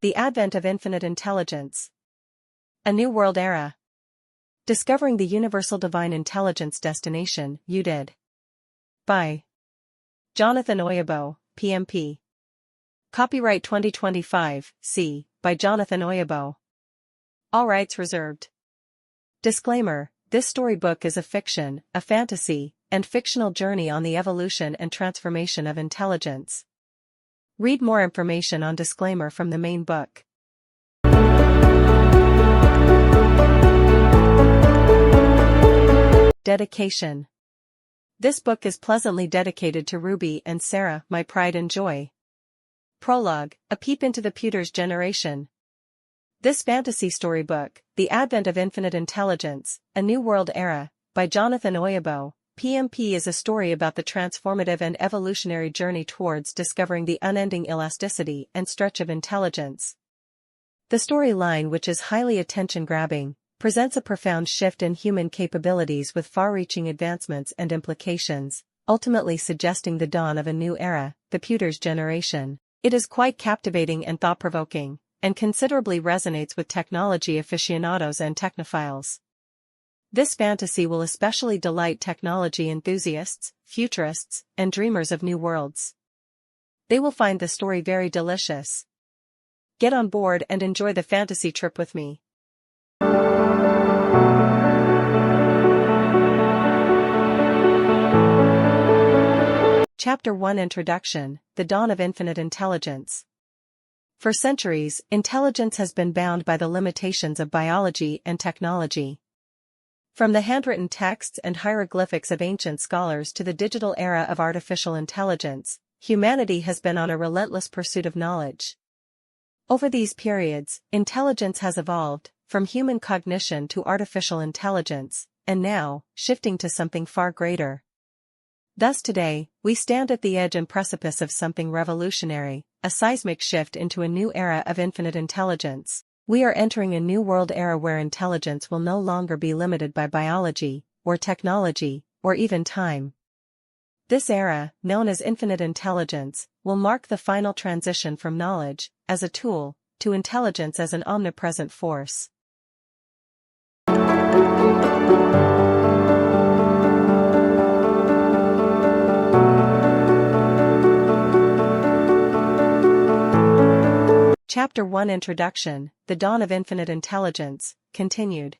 The Advent of Infinite Intelligence. A New World Era. Discovering the Universal Divine Intelligence Destination, UDID. By Jonathan Oyibo, PMP. Copyright 2025, C. By Jonathan Oyibo. All rights reserved. Disclaimer: this storybook is a fiction, a fantasy, and fictional journey on the evolution and transformation of intelligence. Read more information on disclaimer from the main book. Dedication. This book is pleasantly dedicated to Ruby and Sarah, my pride and joy. Prologue: a peep into the Pewter's generation. This fantasy storybook, The Advent of Infinite Intelligence, A New World Era, by Jonathan Oyibo, PMP, is a story about the transformative and evolutionary journey towards discovering the unending elasticity and stretch of intelligence. The storyline, which is highly attention-grabbing, presents a profound shift in human capabilities with far-reaching advancements and implications, ultimately suggesting the dawn of a new era, the Pewter's generation. It is quite captivating and thought-provoking, and considerably resonates with technology aficionados and technophiles. This fantasy will especially delight technology enthusiasts, futurists, and dreamers of new worlds. They will find the story very delicious. Get on board and enjoy the fantasy trip with me. Chapter 1: Introduction: The Dawn of Infinite Intelligence. For centuries, intelligence has been bound by the limitations of biology and technology. From the handwritten texts and hieroglyphics of ancient scholars to the digital era of artificial intelligence, humanity has been on a relentless pursuit of knowledge. Over these periods, intelligence has evolved, from human cognition to artificial intelligence, and now, shifting to something far greater. Thus today, we stand at the edge and precipice of something revolutionary, a seismic shift into a new era of infinite intelligence. We are entering a new world era where intelligence will no longer be limited by biology, or technology, or even time. This era, known as infinite intelligence, will mark the final transition from knowledge, as a tool, to intelligence as an omnipresent force. Chapter 1: Introduction: The Dawn of Infinite Intelligence, continued.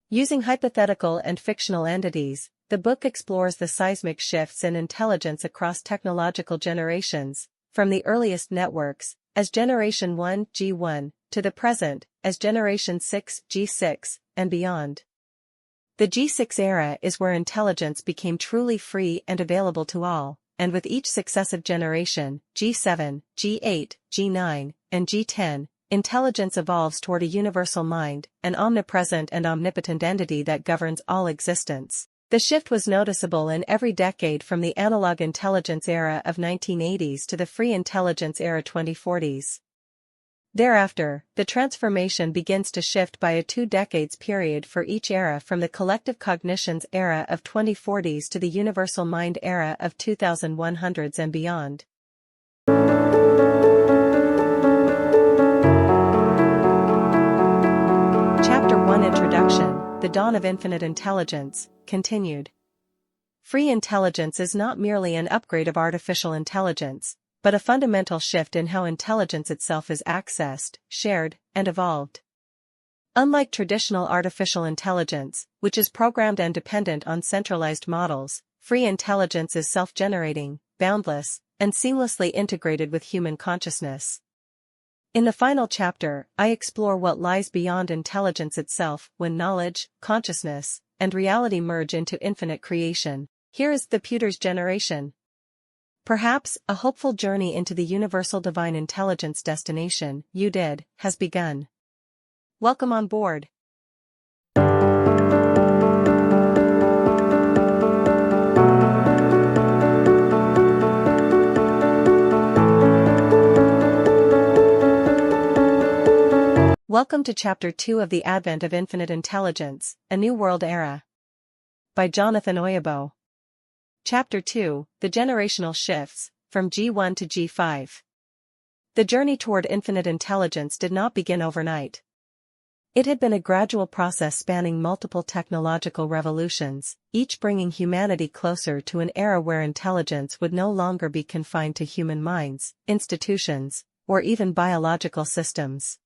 Using hypothetical and fictional entities, the book explores the seismic shifts in intelligence across technological generations, from the earliest networks, as Generation 1 G1, to the present, as Generation 6 G6, and beyond. The G6 era is where intelligence became truly free and available to all, and with each successive generation, G7, G8, G9, and G10, intelligence evolves toward a universal mind, an omnipresent and omnipotent entity that governs all existence. The shift was noticeable in every decade from the analog intelligence era of 1980s to the free intelligence era 2040s. Thereafter, the transformation begins to shift by a 2 decades period for each era, from the collective cognitions era of 2040s to the universal mind era of 2100s and beyond. Chapter 1: Introduction: The Dawn of Infinite Intelligence, continued. Free intelligence is not merely an upgrade of artificial intelligence, but a fundamental shift in how intelligence itself is accessed, shared, and evolved. Unlike traditional artificial intelligence, which is programmed and dependent on centralized models, free intelligence is self-generating, boundless, and seamlessly integrated with human consciousness. In the final chapter, I explore what lies beyond intelligence itself when knowledge, consciousness, and reality merge into infinite creation. Here is the Pewter's generation. Perhaps, a hopeful journey into the Universal Divine Intelligence Destination, UDID, has begun. Welcome on board. Welcome to Chapter 2 of The Advent of Infinite Intelligence, A New World Era. By Jonathan Oyibo. Chapter 2: The Generational Shifts, from G1 to G5. The journey toward infinite intelligence did not begin overnight. It had been a gradual process spanning multiple technological revolutions, each bringing humanity closer to an era where intelligence would no longer be confined to human minds, institutions, or even biological systems.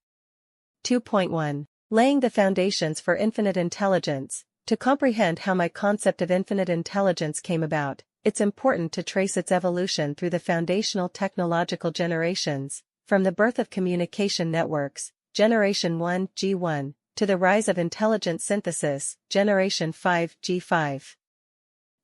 2.1. Laying the foundations for infinite intelligence. To comprehend how my concept of infinite intelligence came about, it's important to trace its evolution through the foundational technological generations, from the birth of communication networks, Generation 1, G1, to the rise of intelligent synthesis, Generation 5, G5.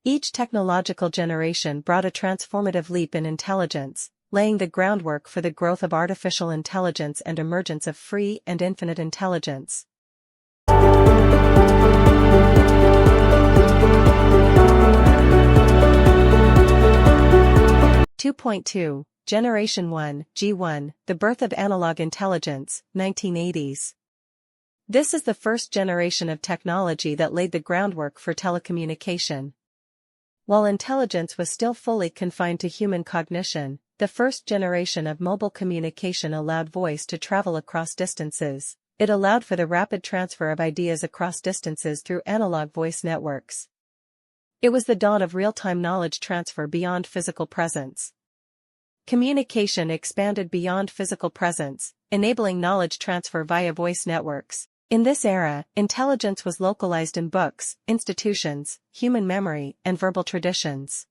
Each technological generation brought a transformative leap in intelligence, laying the groundwork for the growth of artificial intelligence and emergence of free and infinite intelligence. 2.2. Generation 1, G1, the birth of analog intelligence, 1980s. This is the first generation of technology that laid the groundwork for telecommunication. While intelligence was still fully confined to human cognition, the first generation of mobile communication allowed voice to travel across distances. It allowed for the rapid transfer of ideas across distances through analog voice networks. It was the dawn of real-time knowledge transfer beyond physical presence. Communication expanded beyond physical presence, enabling knowledge transfer via voice networks. In this era, intelligence was localized in books, institutions, human memory, and verbal traditions.